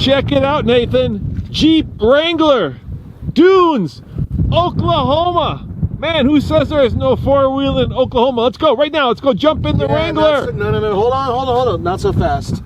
Check it out, Nathan. Jeep Wrangler, Dunes, Oklahoma. Man, who says there is no four-wheel in Oklahoma? Let's go right now. Let's go jump in the Wrangler. No. Hold on. Not so fast.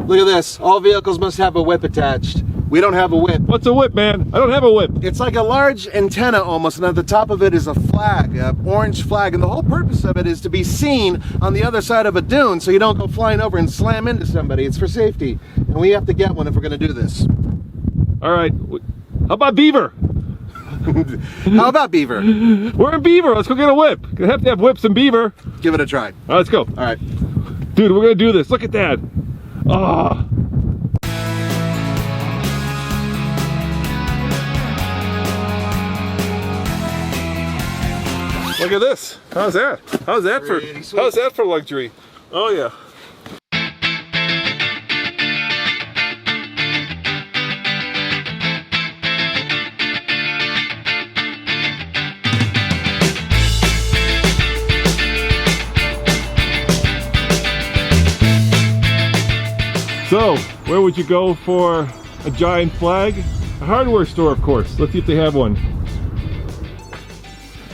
Look at this. All vehicles must have a whip attached. We don't have a whip. What's a whip, man? I don't have a whip. It's like a large antenna almost, and at the top of it is a flag, an orange flag, and the whole purpose of it is to be seen on the other side of a dune so you don't go flying over and slam into somebody. It's for safety, and we have to get one if we're going to do this. All right. How about Beaver? How about Beaver? We're in Beaver. Let's go get a whip. You have to have whips in Beaver. Give it a try. All right, let's go. All right. Dude, we're going to do this. Look at that. Ah. Look at this. How's that? How's that for luxury? Oh yeah. So, where would you go for a giant flag? A hardware store, of course. Let's see if they have one.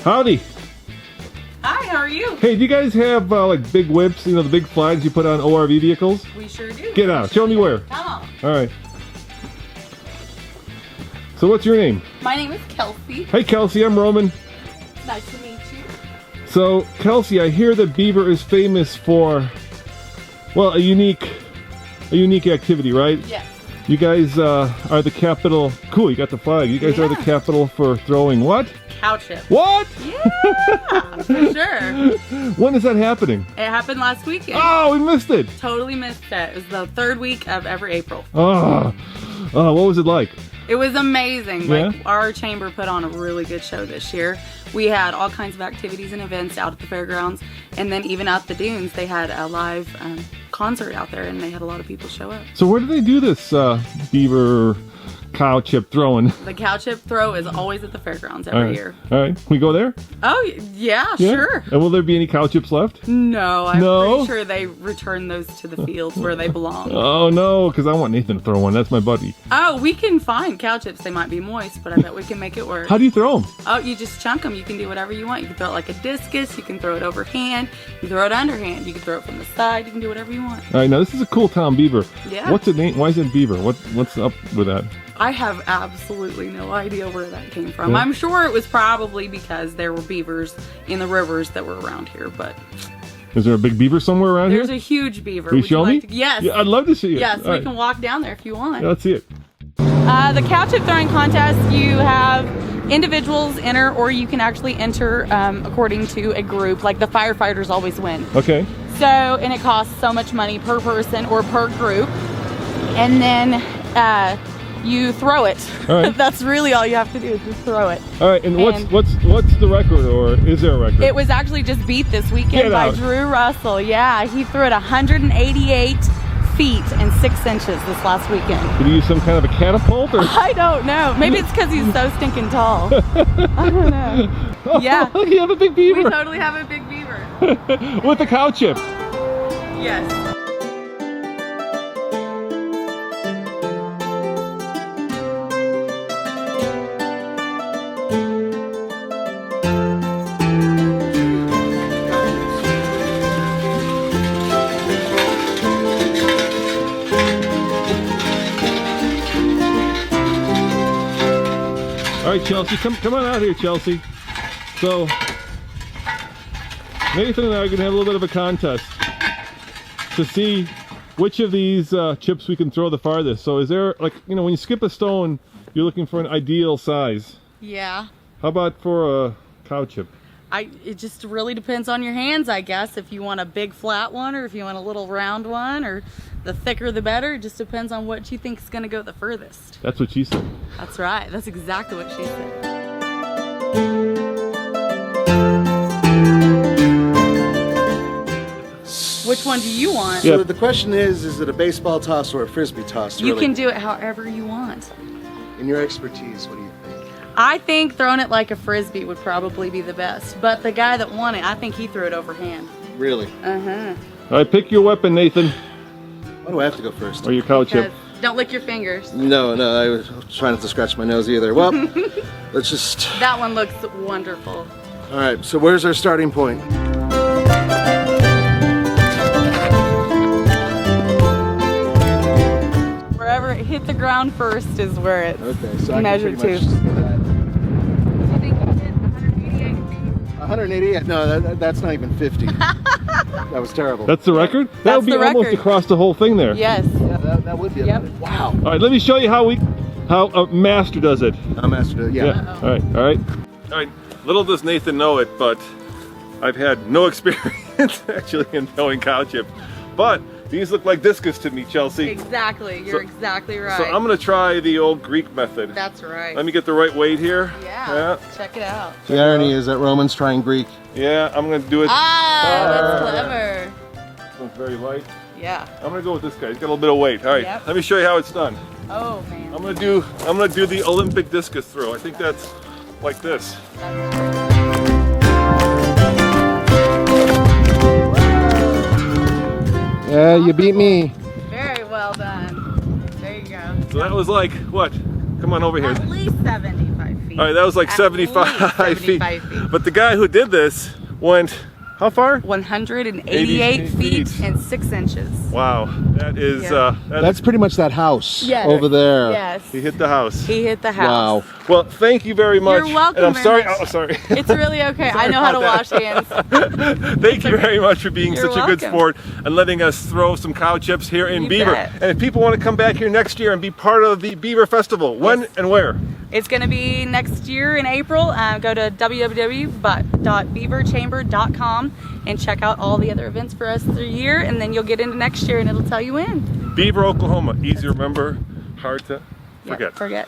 Howdy. Hi, how are you? Hey, do you guys have like big whips, you know, the big flags you put on ORV vehicles? We sure do. Get out. Show me where. Come on. All right. So what's your name? My name is Kelsey. Hey, Kelsey. I'm Roman. Nice to meet you. So, Kelsey, I hear that Beaver is famous for, well, a unique activity, right? Yes. You guys are the capital. Cool, you got the flag. You guys are the capital for throwing what? Cow chips. What? Yeah, for sure. When is that happening? It happened last weekend. Oh, we missed it. Totally missed it. It was the third week of every April. Oh, what was it like? It was amazing. Yeah? Like, our chamber put on a really good show this year. We had all kinds of activities and events out at the fairgrounds, and then even at the dunes, they had a live concert out there, and they had a lot of people show up. So where do they do this Beaver cow chip throwing? The cow chip throw is always at the fairgrounds every year. All right, we go there? Oh, yeah, sure. And will there be any cow chips left? No, I'm pretty sure they return those to the fields where they belong. Oh no, because I want Nathan to throw one. That's my buddy. Oh, we can find cow chips. They might be moist, but I bet we can make it work. How do you throw them? Oh, you just chunk them. You can do whatever you want. You can throw it like a discus. You can throw it overhand. You can throw it underhand. You can throw it from the side. You can do whatever you want. All right, now this is a cool town, Beaver. Yeah. What's it name? Why is it Beaver? What's up with that? I have absolutely no idea where that came from. Yeah. I'm sure it was probably because there were beavers in the rivers that were around here, but... Is there a big beaver somewhere around There's here? a huge beaver. Can you show me? Yes. Yeah, I'd love to see it. Yes, All we can walk down there if you want. Yeah, let's see it. The cow chip throwing contest, you have individuals enter, or you can actually enter according to a group. Like the firefighters always win. Okay. So, and it costs so much money per person or per group. And then you throw it. All right. That's really all you have to do is just throw it. All right, and what's the record, or is there a record? It was actually just beat this weekend Get by out. Drew Russell. Yeah, he threw it 188 feet and 6 inches this last weekend. Did he use some kind of a catapult, or? I don't know. Maybe it's because he's so stinking tall. I don't know. Yeah. You have a big beaver. We totally have a big beaver. With the cow chip. Yes. All right, Chelsea, come on out here, Chelsea. So, Nathan and I are going to have a little bit of a contest to see which of these chips we can throw the farthest. So is there, like, you know, when you skip a stone, you're looking for an ideal size. Yeah. How about for a cow chip? It just really depends on your hands, I guess. If you want a big flat one, or if you want a little round one, or the thicker the better. It just depends on what you think is going to go the furthest. That's what she said. That's right. That's exactly what she said. Which one do you want? So the question is it a baseball toss or a frisbee toss? You can do it however you want. In your expertise, what do you think? I think throwing it like a frisbee would probably be the best. But the guy that won it, I think he threw it overhand. Really? Uh-huh. All right, pick your weapon, Nathan. Why do I have to go first? Or your cow chip. Don't lick your fingers. No, I was trying not to scratch my nose either. Well, let's just... That one looks wonderful. All right, so where's our starting point? Wherever it hit the ground first is where it's measured to. I think you hit 188 feet. 188? No, that's not even 50. That was terrible. That's the record? That would be almost across the whole thing there. Yes. Yeah, that would be. Yep. Wow. All right, let me show you how a master does it. A master, yeah. All right. All right. Little does Nathan know it, but I've had no experience actually in throwing cow chips. But these look like discus to me, Chelsea. Exactly. You're exactly right. So I'm gonna try the old Greek method. That's right. Let me get the right weight here. Yeah. Check it out. The irony is that Roman's trying Greek. Yeah, I'm gonna do it. That's clever. It's very light. Yeah. I'm gonna go with this guy. He's got a little bit of weight. All right. Yep. Let me show you how it's done. Oh man. I'm gonna do the Olympic discus throw. I think that's like this. Yeah, you beat me. Very well done. There you go. So that was like what? Come on over here. At least 75 feet. All right, that was like 75 feet. But the guy who did this went how far? 188 feet and 6 inches. Wow, that is That's pretty much that house over there. Yes. he hit the house. He hit the house. Wow. Well, thank you very much. You're welcome. And I'm sorry. Very much. Oh, sorry. It's really okay. I know how to wash hands. Thank you very much for being You're such a good welcome. sport and letting us throw some cow chips here in You Beaver. bet. And if people want to come back here next year and be part of the Beaver Festival, when and where? It's going to be next year in April. Go to www.beaverchamber.com and check out all the other events for us through the year, and then you'll get into next year and it'll tell you when. Beaver, Oklahoma. Easy to remember, hard to forget. Forget.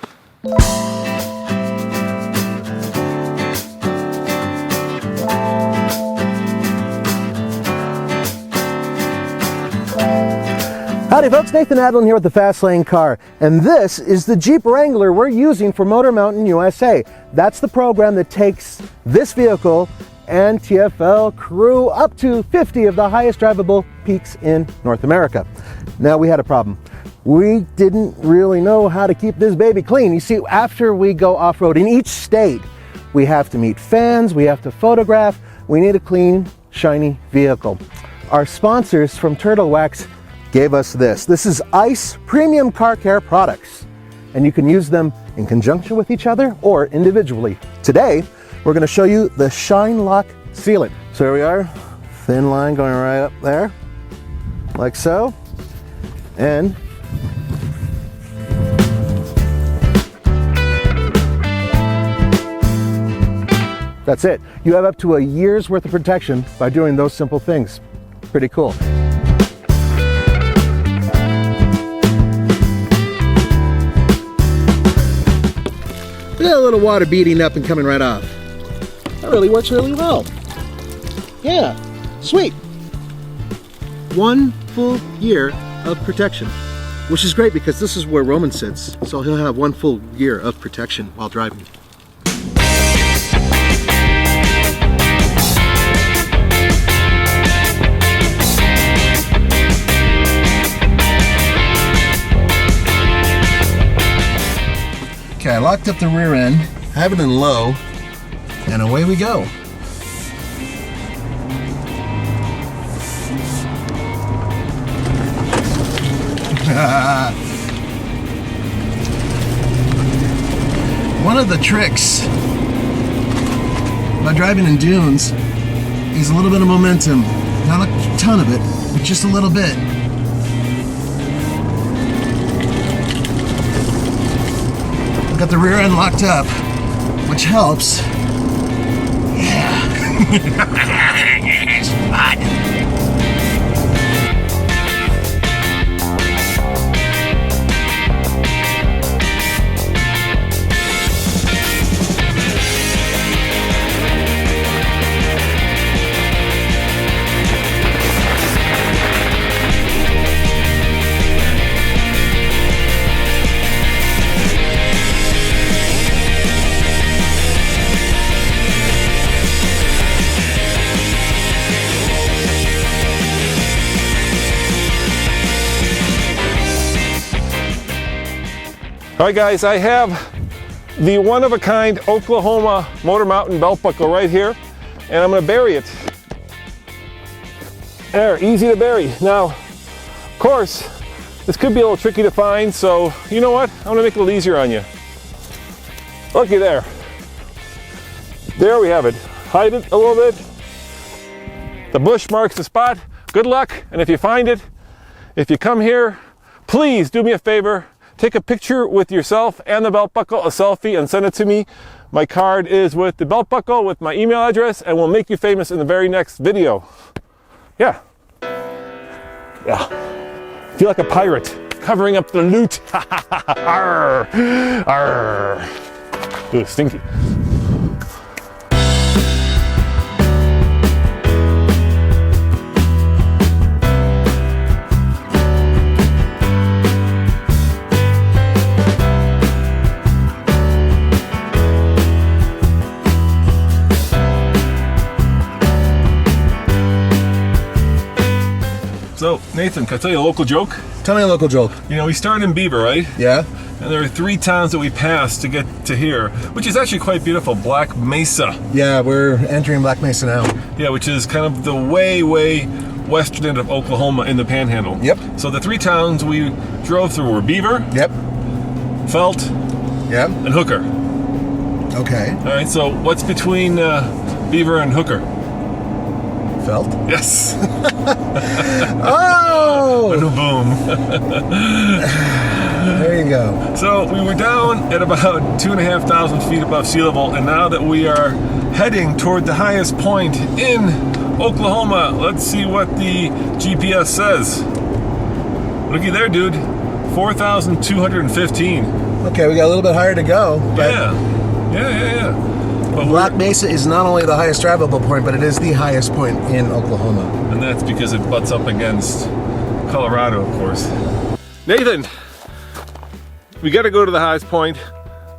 Howdy folks, Nathan Adlin here with the Fast Lane Car, and this is the Jeep Wrangler we're using for Motor Mountain USA. That's the program that takes this vehicle and TFL crew up to 50 of the highest drivable peaks in North America. Now we had a problem. We didn't really know how to keep this baby clean. You see, after we go off-road in each state, we have to meet fans, we have to photograph, we need a clean, shiny vehicle. Our sponsors from Turtle Wax gave us this. This is ICE Premium Car Care products, and you can use them in conjunction with each other or individually. Today, we're going to show you the Shine Lock Sealant. So here we are, thin line going right up there, like so, and that's it. You have up to a year's worth of protection by doing those simple things. Pretty cool. Look at a little water beading up and coming right off. That really works really well. Yeah, sweet. 1 full year of protection, which is great because this is where Roman sits. So he'll have 1 full year of protection while driving. Okay, I locked up the rear end, have it in low, and away we go. One of the tricks by driving in dunes is a little bit of momentum. Not a ton of it, but just a little bit. Got the rear end locked up, which helps. Yeah. It's fun. All right, guys, I have the one-of-a-kind Oklahoma Motor Mountain belt buckle right here, and I'm gonna bury it. There, easy to bury. Now, of course, this could be a little tricky to find, so you know what? I'm gonna make it a little easier on you. Looky there. There we have it. Hide it a little bit. The bush marks the spot. Good luck, and if you find it, if you come here, please do me a favor. Take a picture with yourself and the belt buckle, a selfie, and send it to me. My card is with the belt buckle, with my email address, and we'll make you famous in the very next video. Yeah. Feel like a pirate, covering up the loot. Arr, arr. Ooh, stinky. So, Nathan, can I tell you a local joke? Tell me a local joke. You know, we started in Beaver, right? Yeah? And there are 3 towns that we passed to get to here, which is actually quite beautiful. Black Mesa. Yeah, we're entering Black Mesa now. Yeah, which is kind of the way western end of Oklahoma in the Panhandle. Yep. So the 3 towns we drove through were Beaver, Yep. Felt, Yep. and Hooker. Okay. All right, so what's between Beaver and Hooker? Felt? Yes. Oh! Boom. There you go. So we were down at about 2,500 feet above sea level, and now that we are heading toward the highest point in Oklahoma, let's see what the GPS says. Looky there, dude. 4,215. Okay, we got a little bit higher to go. But Yeah. But Black Mesa is not only the highest drivable point, but it is the highest point in Oklahoma. And that's because it butts up against Colorado, of course. Nathan, we got to go to the highest point.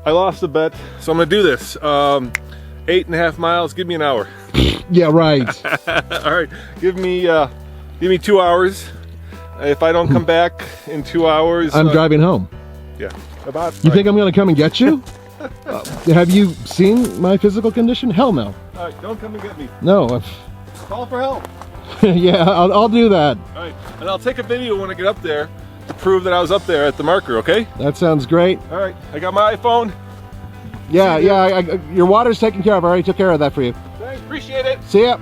I lost a bet, so I'm going to do this. 8.5 miles. Give me an hour. Yeah, right. All right, give me 2 hours. If I don't come back in 2 hours, I'm driving home. Yeah, about. You think I'm going to come and get you? Have you seen my physical condition? Hell no. All right, don't come and get me. No. Call for help. Yeah, I'll do that. All right, and I'll take a video when I get up there to prove that I was up there at the marker. Okay? That sounds great. All right, I got my iPhone. Yeah, your water's taken care of. I already took care of that for you. Thanks, appreciate it. See ya.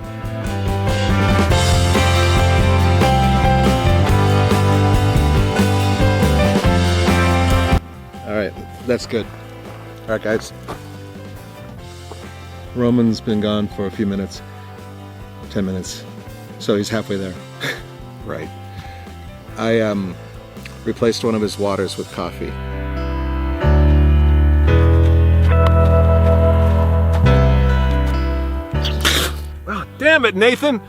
All right, that's good. All right, guys. Roman's been gone for a few minutes. 10 minutes. So he's halfway there. Right. I replaced one of his waters with coffee. Oh, damn it, Nathan.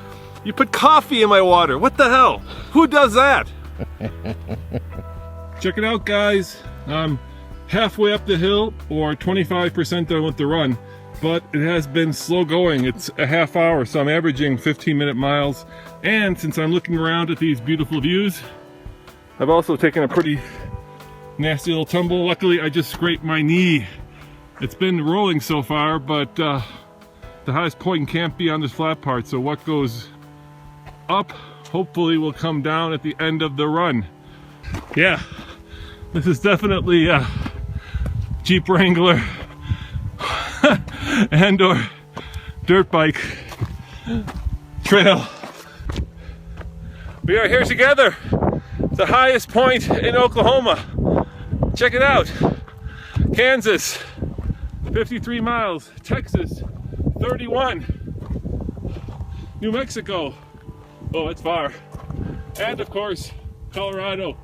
You put coffee in my water. What the hell? Who does that? Check it out, guys. I'm halfway up the hill, or 25% done with the run, but it has been slow going. It's a half hour, so I'm averaging 15-minute miles. And since I'm looking around at these beautiful views, I've also taken a pretty nasty little tumble. Luckily, I just scraped my knee. It's been rolling so far, but the highest point can't be on this flat part, so what goes up hopefully will come down at the end of the run. Yeah, this is definitely a Jeep Wrangler and or dirt bike trail. We are here together, the highest point in Oklahoma. Check it out. Kansas, 53 miles. Texas, 31. New Mexico, oh, that's far. And of course, Colorado,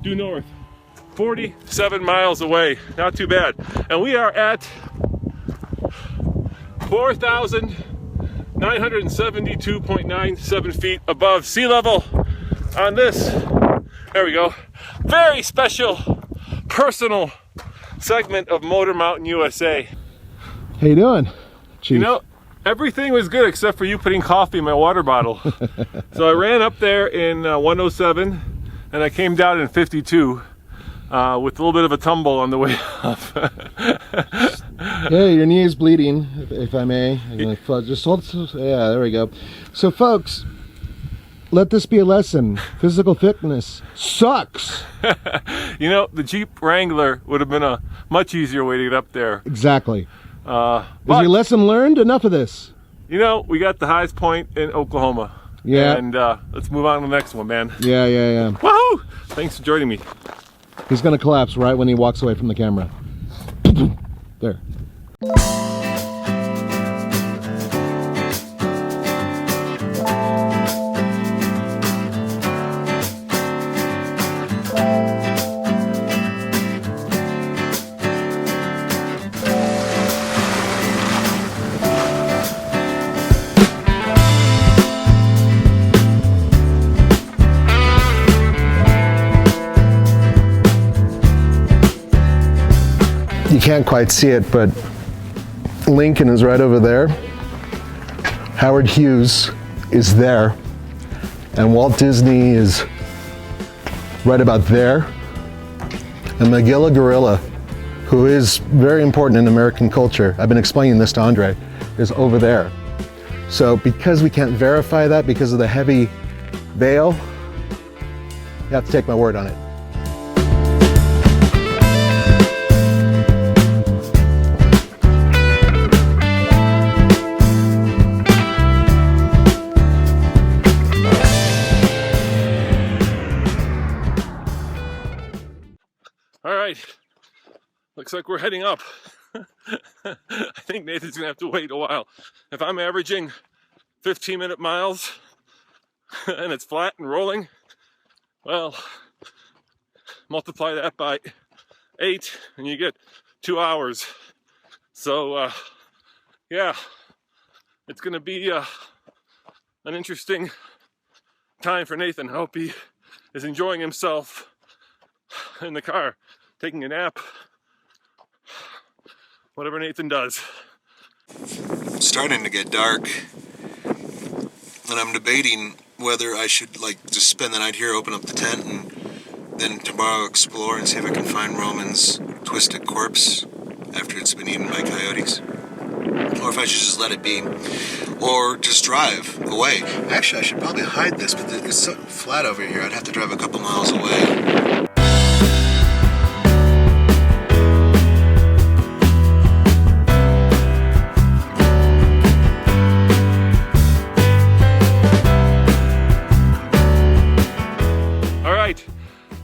due north, 47 miles away. Not too bad. And we are at 4,972.97 feet above sea level on this, there we go, very special, personal segment of Motor Mountain USA. How you doing, Chief? You know, everything was good except for you putting coffee in my water bottle. So I ran up there in 107 and I came down in 52. with a little bit of a tumble on the way up. Yeah, your knee is bleeding, if I may. Just hold. Yeah, there we go. So, folks, let this be a lesson. Physical fitness sucks. You know, the Jeep Wrangler would have been a much easier way to get up there. Exactly. But, Is your lesson learned? Enough of this. You know, we got the highest point in Oklahoma. Yeah. And let's move on to the next one, man. Yeah. Woohoo! Thanks for joining me. He's gonna collapse right when he walks away from the camera. There. You can't quite see it, but Lincoln is right over there. Howard Hughes is there. And Walt Disney is right about there. And Magilla Gorilla, who is very important in American culture, I've been explaining this to Andre, is over there. So because we can't verify that because of the heavy veil, you have to take my word on it. All right, looks like we're heading up. I think Nathan's gonna have to wait a while. If I'm averaging 15-minute miles and it's flat and rolling, well, multiply that by 8 and you get 2 hours. So yeah, it's gonna be an interesting time for Nathan. I hope he is enjoying himself in the car, taking a nap, whatever Nathan does. It's starting to get dark, and I'm debating whether I should just spend the night here, open up the tent, and then tomorrow explore and see if I can find Roman's twisted corpse after it's been eaten by coyotes, or if I should just let it be, or just drive away. Actually, I should probably hide this, but it's so flat over here, I'd have to drive a couple miles away.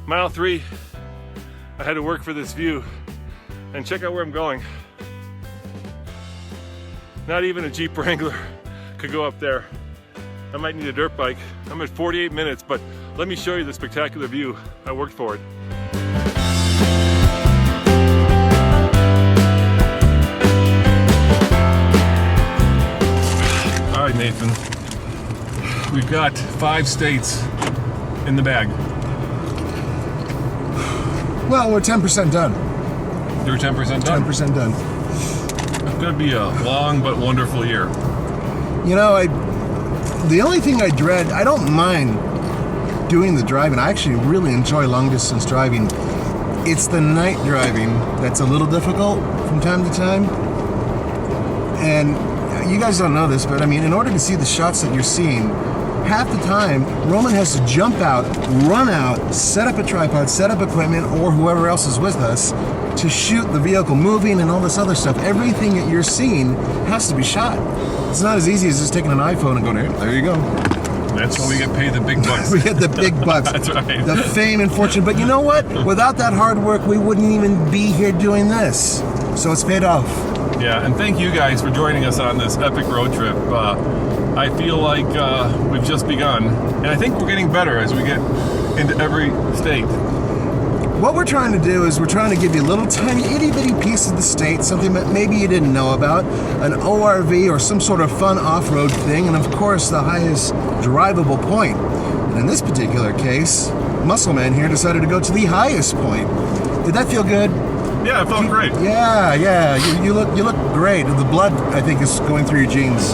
Mile 3, I had to work for this view, and check out where I'm going. Not even a Jeep Wrangler could go up there. I might need a dirt bike. I'm at 48 minutes, but let me show you the spectacular view. I worked for it. All right, Nathan, we've got 5 states in the bag. Well, we're 10% done. You're 10% done? 10% done. It's gonna be a long but wonderful year. You know, the only thing I dread, I don't mind doing the driving. I actually really enjoy long distance driving. It's the night driving that's a little difficult from time to time. And you guys don't know this, but I mean, in order to see the shots that you're seeing, half the time, Roman has to jump out, run out, set up a tripod, set up equipment, or whoever else is with us to shoot the vehicle moving and all this other stuff. Everything that you're seeing has to be shot. It's not as easy as just taking an iPhone and going, there you go. That's why we get paid the big bucks. We get the big bucks. That's right. The fame and fortune. But you know what? Without that hard work, we wouldn't even be here doing this. So it's paid off. Yeah, and thank you guys for joining us on this epic road trip. I feel like we've just begun, and I think we're getting better as we get into every state. What we're trying to do is we're trying to give you a little tiny itty-bitty piece of the state, something that maybe you didn't know about, an ORV or some sort of fun off-road thing, and of course the highest drivable point. And in this particular case, Muscle Man here decided to go to the highest point. Did that feel good? Yeah, it felt great. Yeah, you look great. The blood, I think, is going through your jeans.